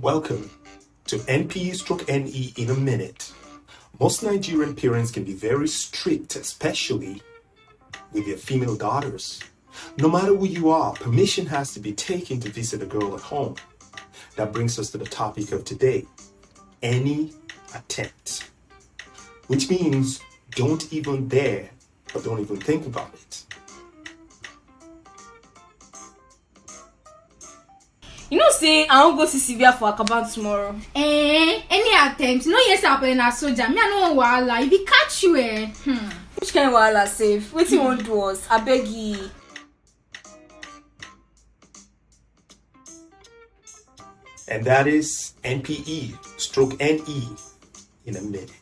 Welcome to NP/NE in a minute. Most Nigerian parents can be very strict, especially with their female daughters. No matter who you are, permission has to be taken to visit a girl at home. That brings us to the topic of today, any attempt. Which means don't even dare or don't even think about it. You know, say I won't go to Sylvia for Akaban tomorrow. Any attempt? No, yes, I'm playing a soldier. Me, I know wahala. If he catch you, Which kind of wahala safe? What you want do us? I beg you. And that is NPE/NE in a minute.